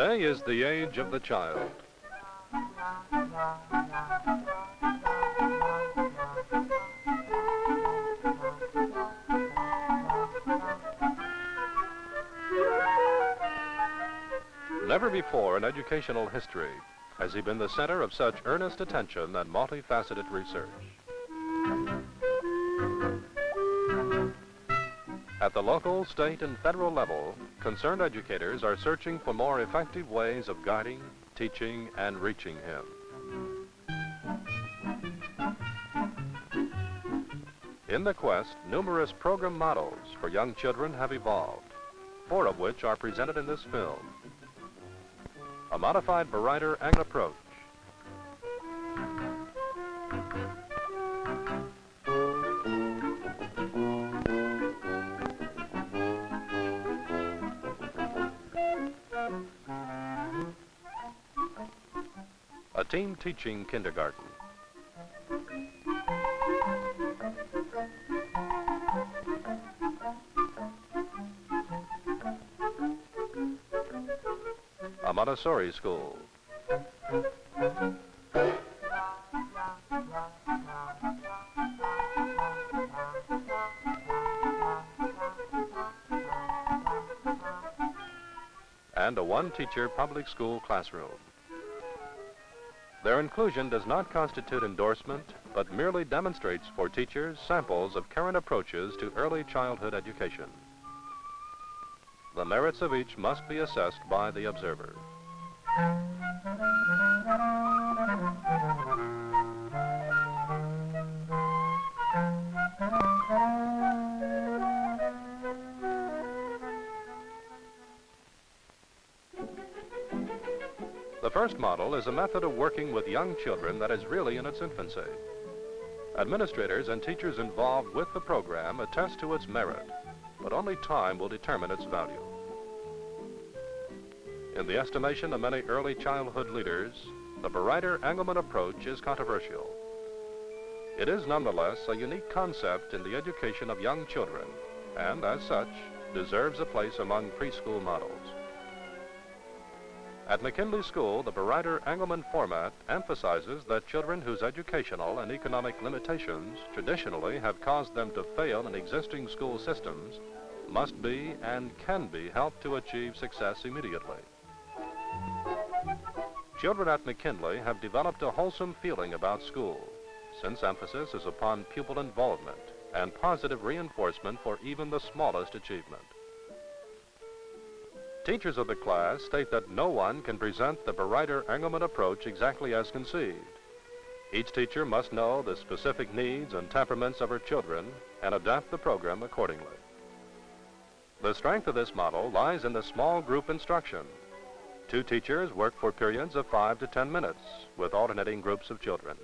Today is the age of the child. Never before in educational history has he been the center of such earnest attention and multifaceted research. At the local, state, and federal level, concerned educators are searching for more effective ways of guiding, teaching, and reaching him. In the quest, numerous program models for young children have evolved, 4 of which are presented in this film. A modified Bereiter-Englemann approach, a team teaching kindergarten, a Montessori school, and a one-teacher public school classroom. Their inclusion does not constitute endorsement, but merely demonstrates for teachers samples of current approaches to early childhood education. The merits of each must be assessed by the observer. The first model is a method of working with young children that is really in its infancy. Administrators and teachers involved with the program attest to its merit, but only time will determine its value. In the estimation of many early childhood leaders, the Bereiter-Englemann approach is controversial. It is nonetheless a unique concept in the education of young children, and as such, deserves a place among preschool models. At McKinley School, the Bereiter-Englemann format emphasizes that children whose educational and economic limitations traditionally have caused them to fail in existing school systems must be and can be helped to achieve success immediately. Children at McKinley have developed a wholesome feeling about school, since emphasis is upon pupil involvement and positive reinforcement for even the smallest achievement. Teachers of the class state that no one can present the Bereiter-Englemann approach exactly as conceived. Each teacher must know the specific needs and temperaments of her children and adapt the program accordingly. The strength of this model lies in the small group instruction. 2 teachers work for periods of 5 to 10 minutes with alternating groups of children.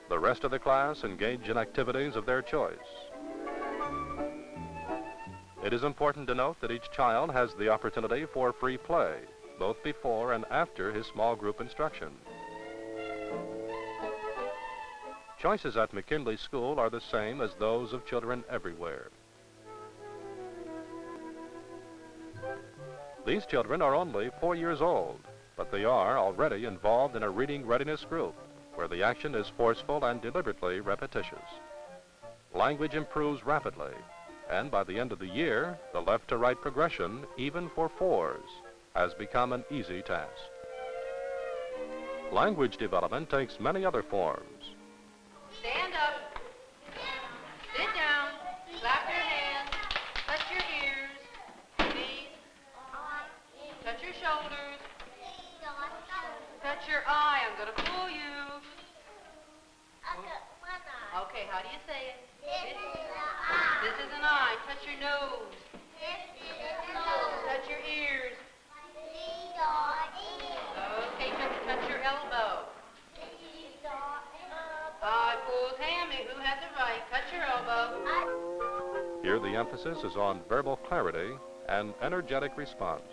The rest of the class engage in activities of their choice. It is important to note that each child has the opportunity for free play, both before and after his small group instruction. Choices at McKinley School are the same as those of children everywhere. These children are only 4 years old, but they are already involved in a reading readiness group where the action is forceful and deliberately repetitious. Language improves rapidly, and by the end of the year, the left-to-right progression, even for 4s, has become an easy task. Language development takes many other forms. Stand up, sit down, clap your hands, touch your ears, knees, touch your shoulders, touch your eye. I'm going to fool you. Okay, how do you say it? This is an eye. Touch your nose. Touch your ears. Okay, touch your elbow. I pulled Hammy. Who has it right? Touch your elbow. Here the emphasis is on verbal clarity and energetic response.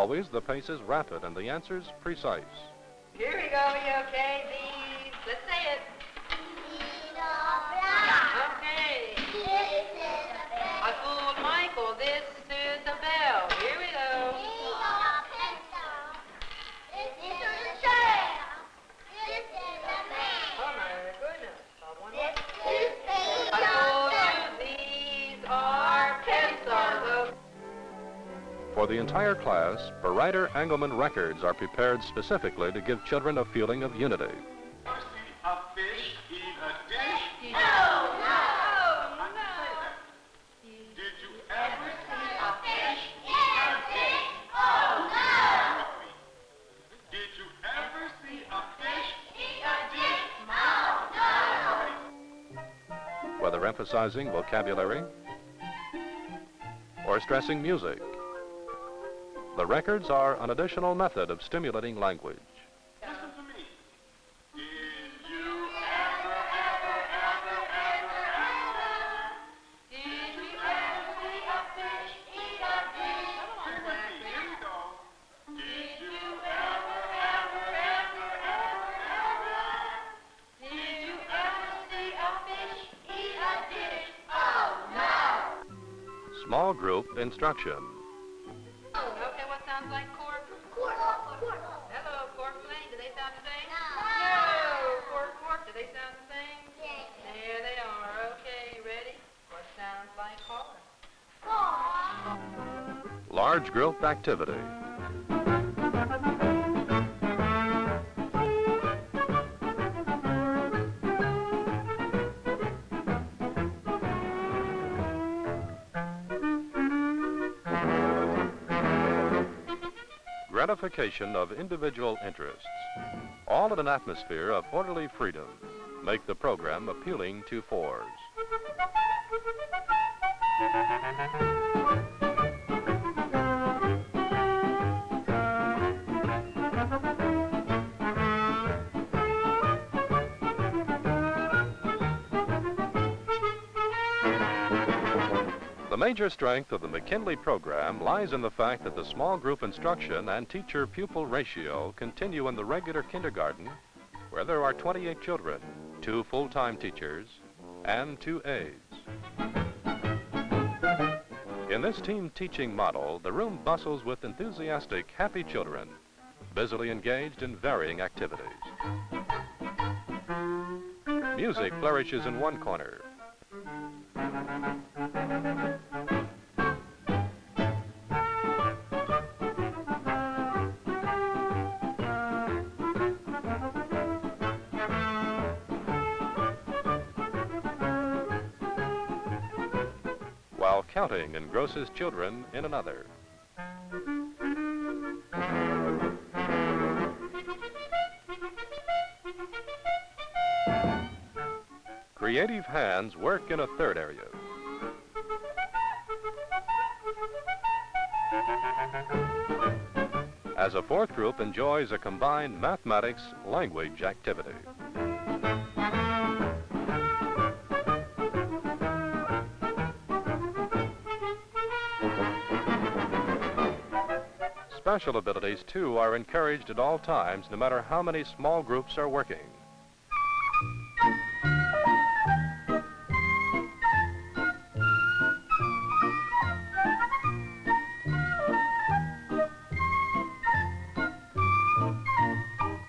Always the pace is rapid and the answers precise. Here we go, you okay? These, let's say it. Okay. I fooled Michael, this is a bell. Here we go. Oh my goodness. One more. I told you these are pencils. For the entire class, Bereiter-Englemann records are prepared specifically to give children a feeling of unity. A fish eat a dish? No. Did you ever see a fish eat a dish? Oh, no! Did you ever see a fish eat a dish? Oh, no! Whether emphasizing vocabulary or stressing music, the records are an additional method of stimulating language. Listen to me. Did you ever see a fish eat a dish? Sing with me. Here we go. Did you ever see a fish eat a dish? Oh, no! Small group instruction. Okay, what sounds like cork? Hello, cork plane. Do they sound the same? No. Cork. Do they sound the same? Yes. There they are. Okay, you ready? What sounds like horse? Large group activity. Gratification of individual interests, all in an atmosphere of orderly freedom, make the program appealing to fours. The major strength of the McKinley program lies in the fact that the small group instruction and teacher-pupil ratio continue in the regular kindergarten, where there are 28 children, 2 full-time teachers, and 2 aides. In this team teaching model, the room bustles with enthusiastic, happy children, busily engaged in varying activities. Music flourishes in one corner. While counting engrosses children in another. Creative hands work in a third area. As a fourth group enjoys a combined mathematics language activity. Special abilities, too, are encouraged at all times, no matter how many small groups are working.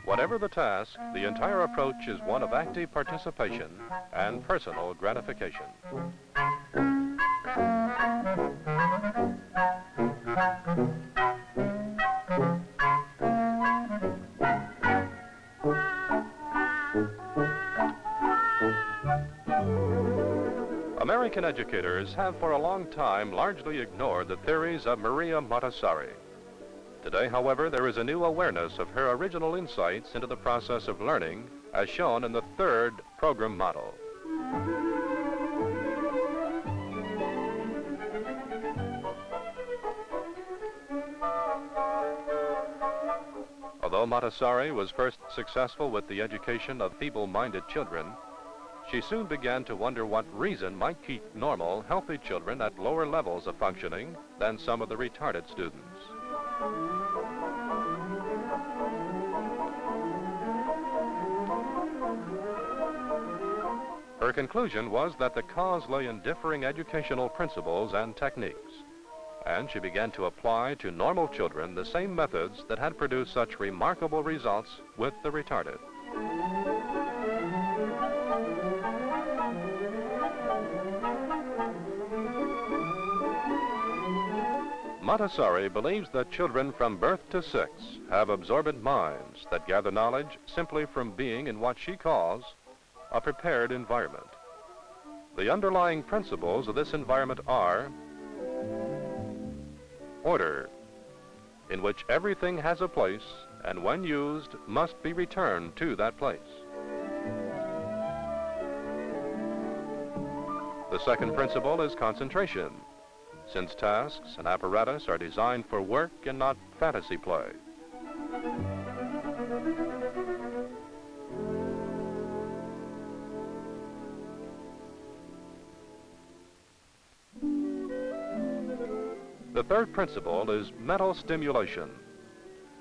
Whatever the task, the entire approach is one of active participation and personal gratification. American educators have for a long time largely ignored the theories of Maria Montessori. Today, however, there is a new awareness of her original insights into the process of learning, as shown in the third program model. Although Montessori was first successful with the education of feeble-minded children, she soon began to wonder what reason might keep normal, healthy children at lower levels of functioning than some of the retarded students. Her conclusion was that the cause lay in differing educational principles and techniques, and she began to apply to normal children the same methods that had produced such remarkable results with the retarded. Montessori believes that children from birth to 6 have absorbent minds that gather knowledge simply from being in what she calls a prepared environment. The underlying principles of this environment are order, in which everything has a place and when used must be returned to that place. The second principle is concentration, since tasks and apparatus are designed for work and not fantasy play. The third principle is mental stimulation.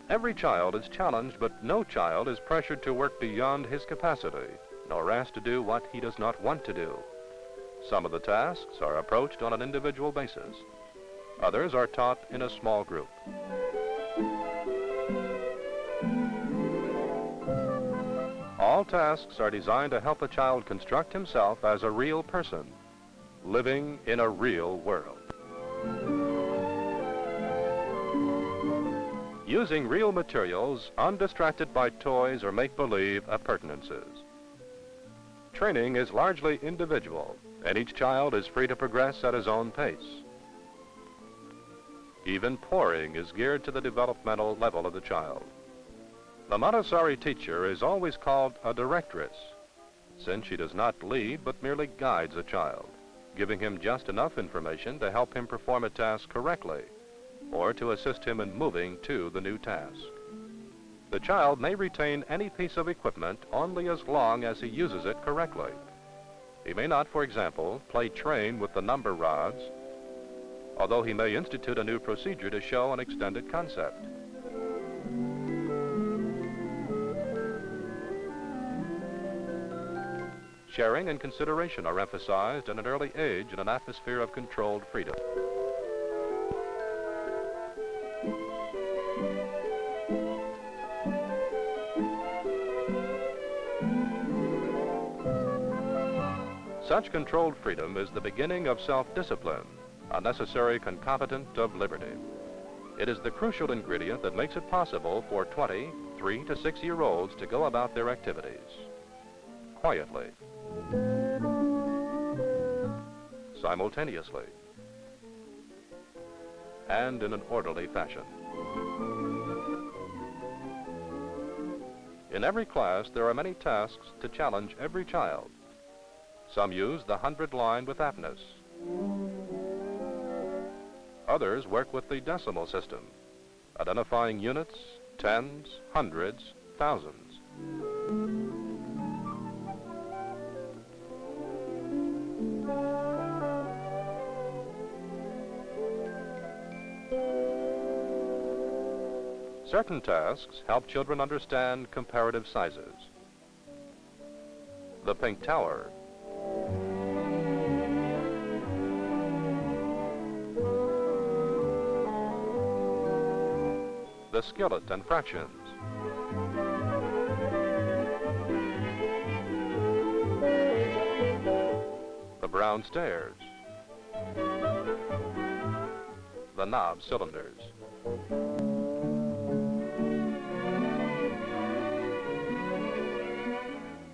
Every child is challenged, but no child is pressured to work beyond his capacity, nor asked to do what he does not want to do. Some of the tasks are approached on an individual basis. Others are taught in a small group. All tasks are designed to help a child construct himself as a real person, living in a real world. Using real materials, undistracted by toys or make-believe appurtenances. Training is largely individual, and each child is free to progress at his own pace. Even pouring is geared to the developmental level of the child. The Montessori teacher is always called a directress, since she does not lead but merely guides a child, giving him just enough information to help him perform a task correctly, or to assist him in moving to the new task. The child may retain any piece of equipment only as long as he uses it correctly. He may not, for example, play train with the number rods, although he may institute a new procedure to show an extended concept. Sharing and consideration are emphasized at an early age in an atmosphere of controlled freedom. Such controlled freedom is the beginning of self-discipline, a necessary concomitant of liberty. It is the crucial ingredient that makes it possible for 3 to 6-year-olds to go about their activities quietly, simultaneously, and in an orderly fashion. In every class, there are many tasks to challenge every child. Some use the 100 line with aptness. Others work with the decimal system, identifying units, tens, hundreds, thousands. Certain tasks help children understand comparative sizes. The pink tower, the skillet and fractions, the brown stairs, the knob cylinders.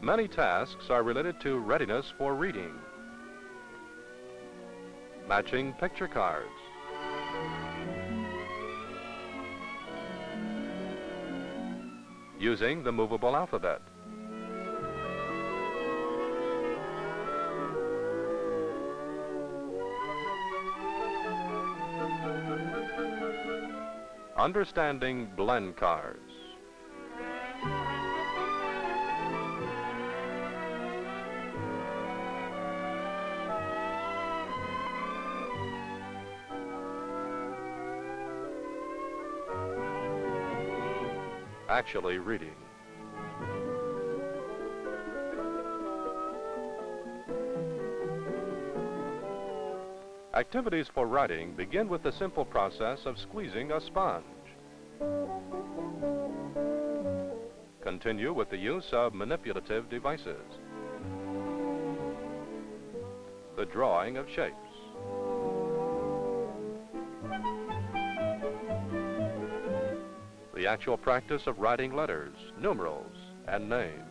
Many tasks are related to readiness for reading, matching picture cards, using the movable alphabet, understanding blend cards, actually reading. Activities for writing begin with the simple process of squeezing a sponge. Continue with the use of manipulative devices. The drawing of shapes. The actual practice of writing letters, numerals, and names.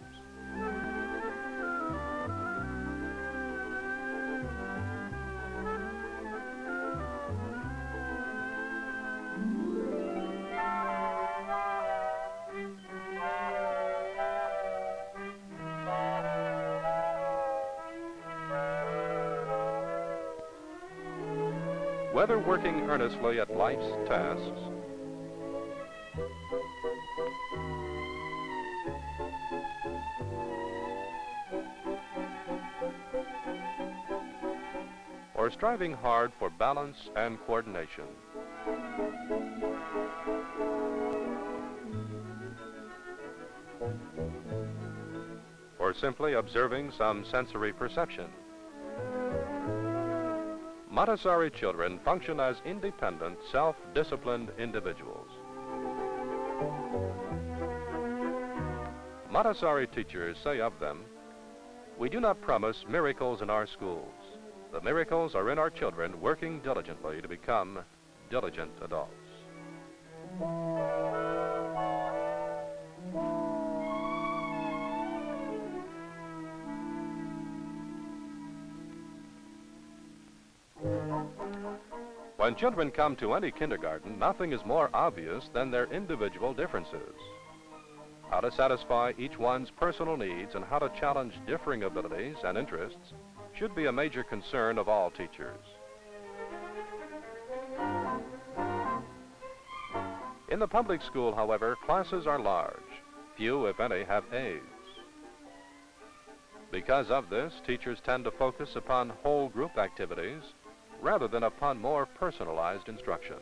Whether working earnestly at life's tasks, or striving hard for balance and coordination, or simply observing some sensory perception, Montessori children function as independent, self-disciplined individuals. Montessori teachers say of them, "We do not promise miracles in our schools. The miracles are in our children working diligently to become diligent adults." When children come to any kindergarten, nothing is more obvious than their individual differences. How to satisfy each one's personal needs and how to challenge differing abilities and interests should be a major concern of all teachers. In the public school, however, classes are large. Few, if any, have aides. Because of this, teachers tend to focus upon whole group activities rather than upon more personalized instruction.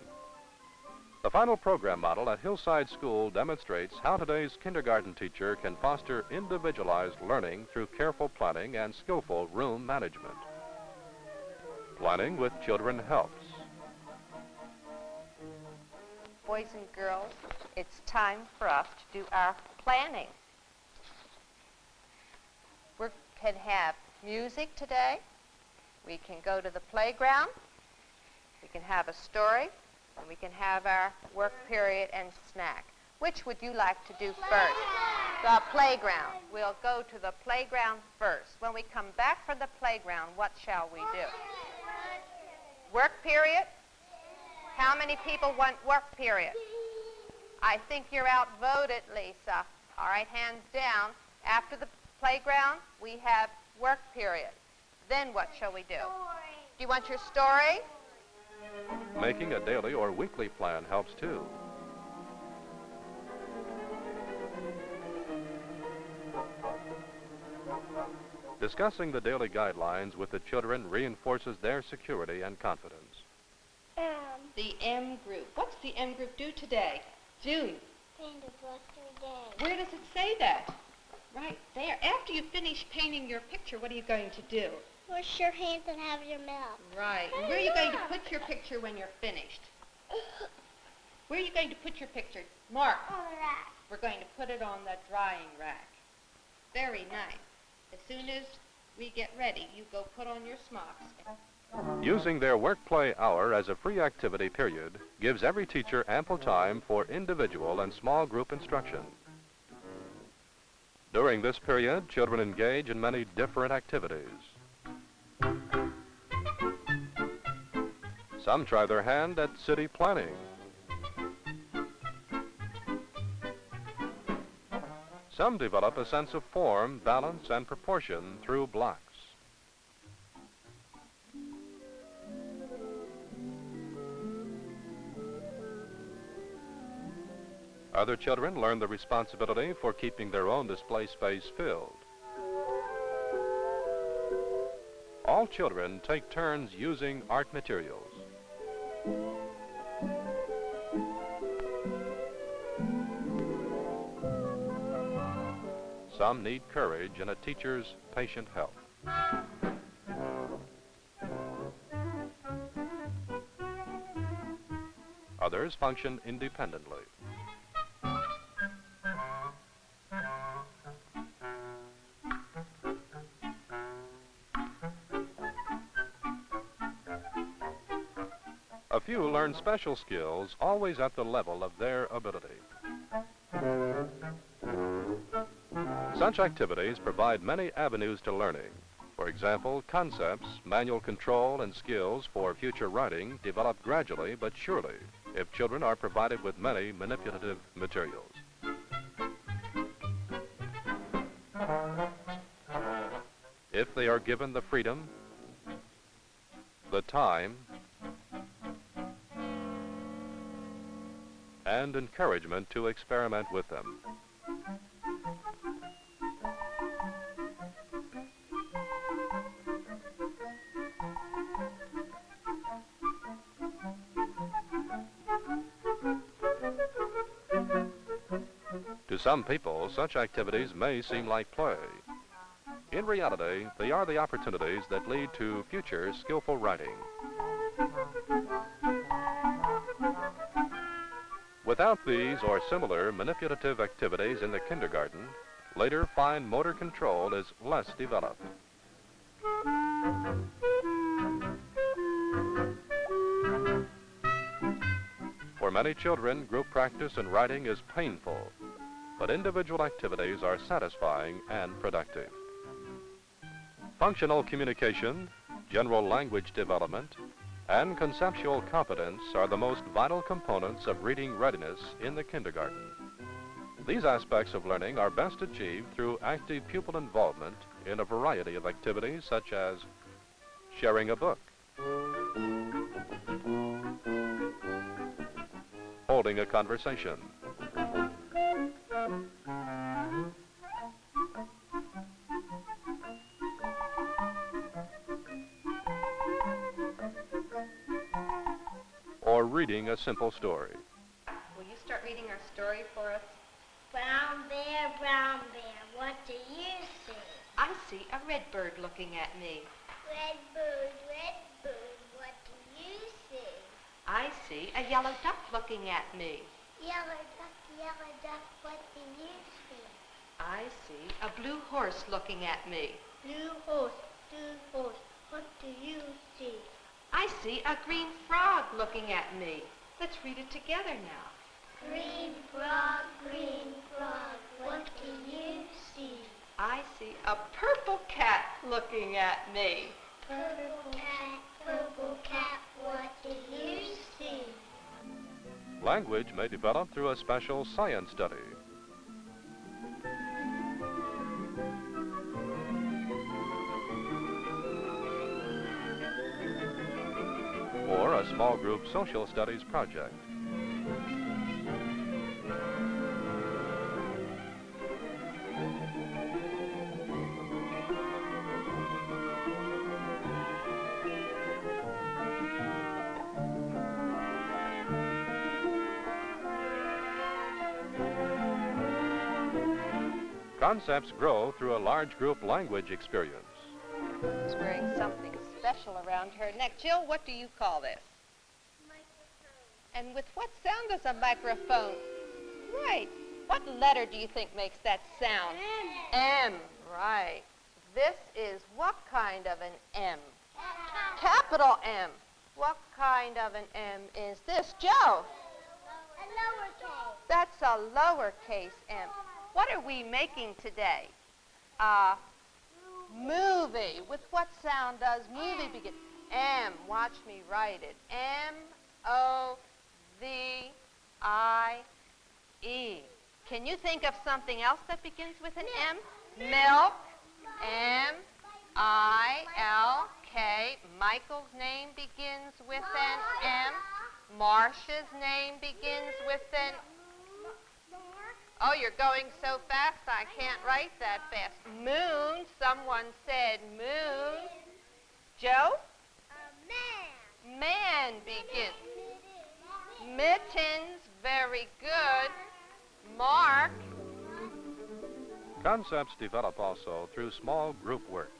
The final program model at Hillside School demonstrates how today's kindergarten teacher can foster individualized learning through careful planning and skillful room management. Planning with children helps. Boys and girls, it's time for us to do our planning. We can have music today. We can go to the playground. We can have a story. And we can have our work period and snack. Which would you like to do first? The playground. We'll go to the playground first. When we come back from the playground, what shall we do? Work period? How many people want work period? I think you're outvoted, Lisa. All right, hands down. After the playground, we have work period. Then what shall we do? Do you want your story? Making a daily or weekly plan helps too. Discussing the daily guidelines with the children reinforces their security and confidence. The M group. What's the M group do today? June. Paint a bus today. Where does it say that? Right there. After you finish painting your picture, what are you going to do? Wash your hands and have your mouth. Right. And where are you going to put your picture when you're finished? Where are you going to put your picture? Mark. On the rack. We're going to put it on the drying rack. Very nice. As soon as we get ready, you go put on your smocks. Using their work-play hour as a free activity period gives every teacher ample time for individual and small group instruction. During this period, children engage in many different activities. Some try their hand at city planning. Some develop a sense of form, balance, and proportion through blocks. Other children learn the responsibility for keeping their own display space filled. All children take turns using art materials. Some need courage and a teacher's patient help. Others function independently. A few learn special skills always at the level of their ability. Such activities provide many avenues to learning. For example, concepts, manual control, and skills for future writing develop gradually but surely if children are provided with many manipulative materials. If they are given the freedom, the time, and encouragement to experiment with them. To some people, such activities may seem like play. In reality, they are the opportunities that lead to future skillful writing. Without these or similar manipulative activities in the kindergarten, later fine motor control is less developed. For many children, group practice in writing is painful, but individual activities are satisfying and productive. Functional communication, general language development, and conceptual competence are the most vital components of reading readiness in the kindergarten. These aspects of learning are best achieved through active pupil involvement in a variety of activities such as sharing a book, holding a conversation, or reading a simple story. Will you start reading our story for us? Brown bear, what do you see? I see a red bird looking at me. Red bird, what do you see? I see a yellow duck looking at me. Yellow duck, what do you see? I see a blue horse looking at me. Blue horse, what do you see? I see a green frog looking at me. Let's read it together now. Green frog, what do you see? I see a purple cat looking at me. Purple cat, what do you see? Language may develop through a special science study. Or a small group social studies project. Concepts grow through a large group language experience. She's wearing something special around her neck. Jill, what do you call this? Microphone. And with what sound does a microphone? Right. What letter do you think makes that sound? M. Right. This is what kind of an M? Capital M. What kind of an M is this? Joe? A lowercase. That's a lowercase M. What are we making today? A movie. With what sound does movie begin? M. Watch me write it. M-O-V-I-E. Can you think of something else that begins with an M? Milk. M-I-L-K. Michael's name begins with an M. Marcia's name begins with an Oh, you're going so fast, I can't write that fast. Moon, someone said moon. Joe? Man. Man begins. Mittens, very good. Mark? Concepts develop also through small group work.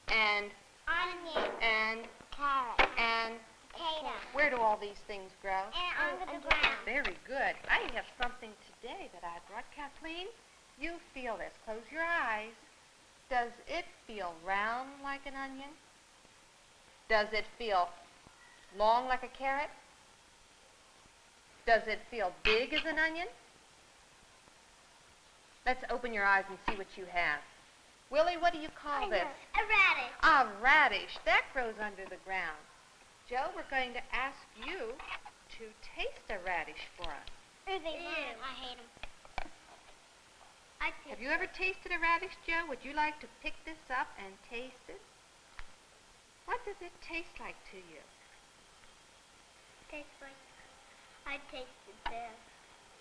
And, Onion. and, Carrot. and, Potato. where do all these things grow? And under the ground. Very good. I have something today that I brought. Kathleen, you feel this. Close your eyes. Does it feel round like an onion? Does it feel long like a carrot? Does it feel big as an onion? Let's open your eyes and see what you have. Willie, what do you call this? A radish. A radish. That grows under the ground. Joe, we're going to ask you to taste a radish for us. Ew. I hate them. Have you ever tasted a radish, Joe? Would you like to pick this up and taste it? What does it taste like to you? Tastes like I tasted this.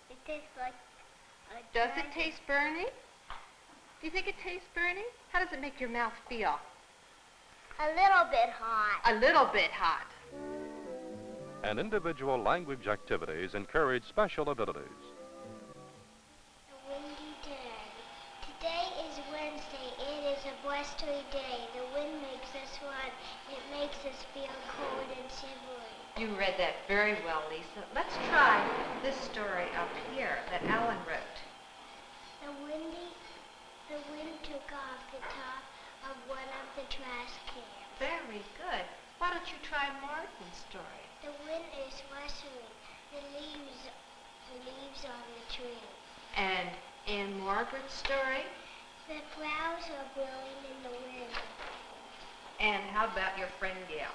It tastes like a Does it taste burny? Do you think it tastes burny? How does it make your mouth feel? a little bit hot. A little bit hot. And individual language activities encourage special abilities. A windy day. Today is Wednesday. It is a blustery day. The wind makes us run. It makes us feel cold and shivery. You read that very well, Lisa. Let's try this story up here that Alan wrote. The wind took off the top of one of the trash cans. Very good. Why don't you try Martin's story? The wind is rustling the leaves on the tree. And Anne Margaret's story? The flowers are blowing in the wind. And how about your friend Gail?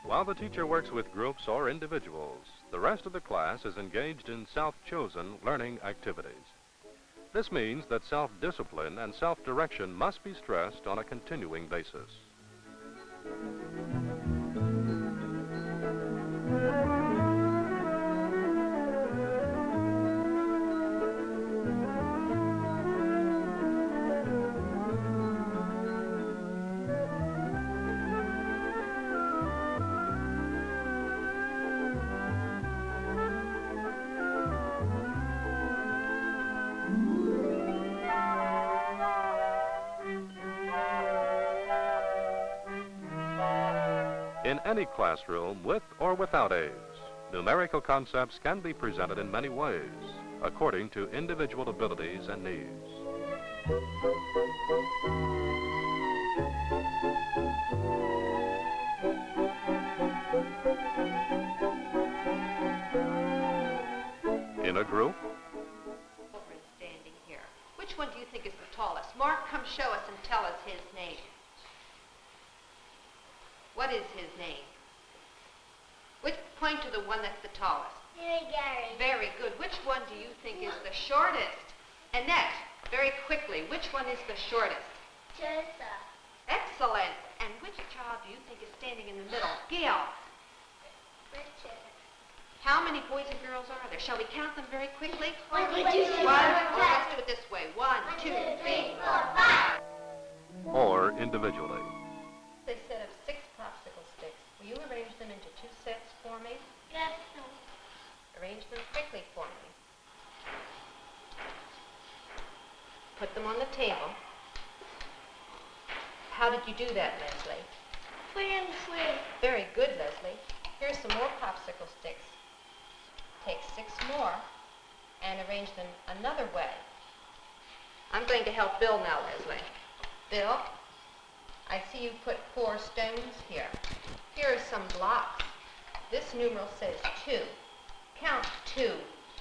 While the teacher works with groups or individuals, the rest of the class is engaged in self-chosen learning activities. This means that self-discipline and self-direction must be stressed on a continuing basis. In any classroom, with or without aids, numerical concepts can be presented in many ways, according to individual abilities and needs. In a group, Children standing here. Which one do you think is the tallest? Mark, come show us and tell us his name. What is his name? Point to the one that's the tallest. Gary. Very good. Which one do you think is the shortest? And next, very quickly, which one is the shortest? Joseph. Excellent. And which child do you think is standing in the middle? Gail. Richard. How many boys and girls are there? Shall we count them very quickly? 1, 2, 3, 4, 5. Let's do it this way. 1, 2, 3, 4, 5. or individually. A set of 6 popsicle sticks. Will you arrange them into 2 sets for me? Yes. Arrange them quickly for me. Put them on the table. How did you do that, Leslie? Put him free. Very good, Leslie. Here's some more popsicle sticks. Take 6 more and arrange them another way. I'm going to help Bill now, Leslie. Bill, I see you put 4 stones here. Here are some blocks. This numeral says 2. Count 2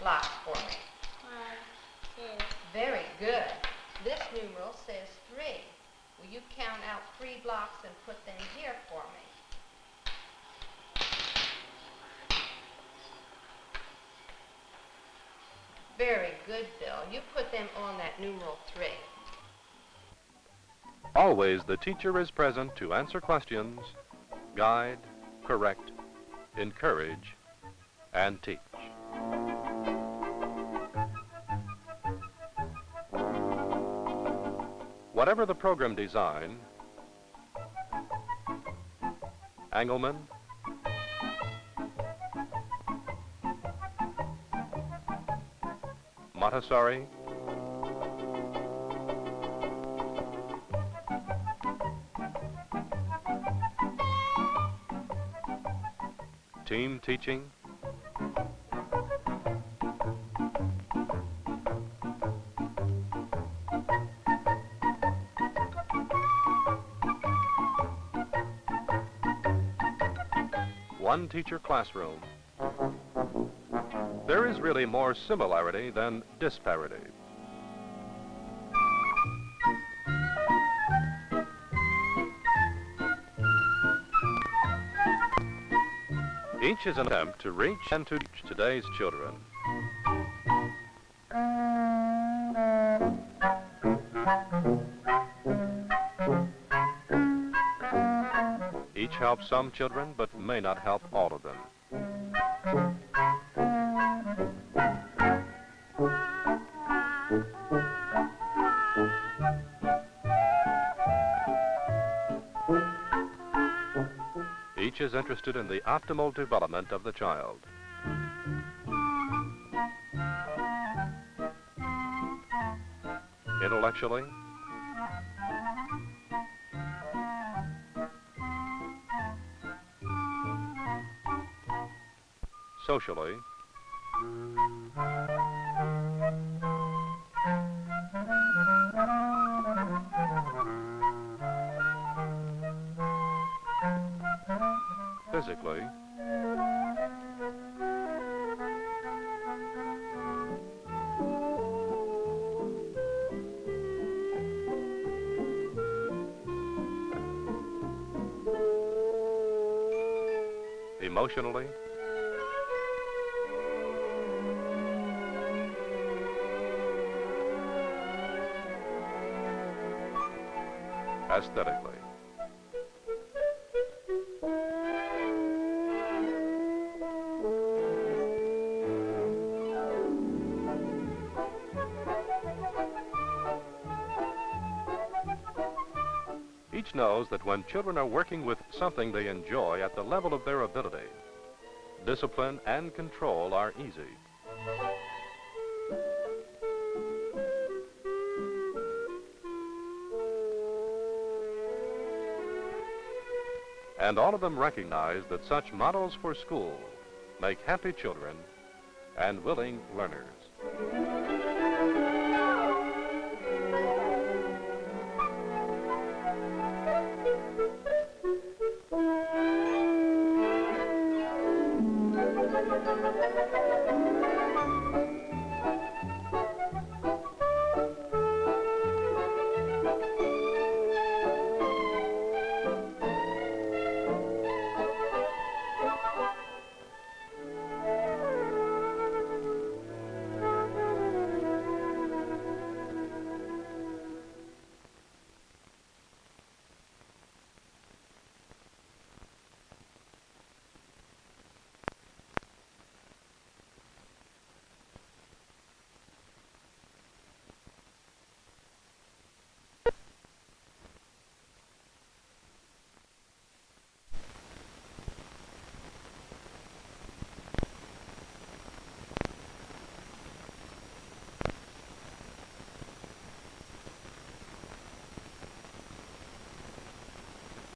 blocks for me. 1, 2. Very good. This numeral says 3. Will you count out 3 blocks and put them here for me? Very good, Bill. You put them on that numeral 3. Always the teacher is present to answer questions, guide, correct, encourage, and teach. Whatever the program design, Englemann, Montessori, team teaching, one teacher classroom. There is really more similarity than disparity. Each is an attempt to reach and to teach today's children. Each helps some children, but may not help all of them. Each is interested in the optimal development of the child. Intellectually, socially, physically, emotionally, aesthetically. Each knows that when children are working with something they enjoy at the level of their ability, discipline and control are easy. And all of them recognize that such models for school make happy children and willing learners.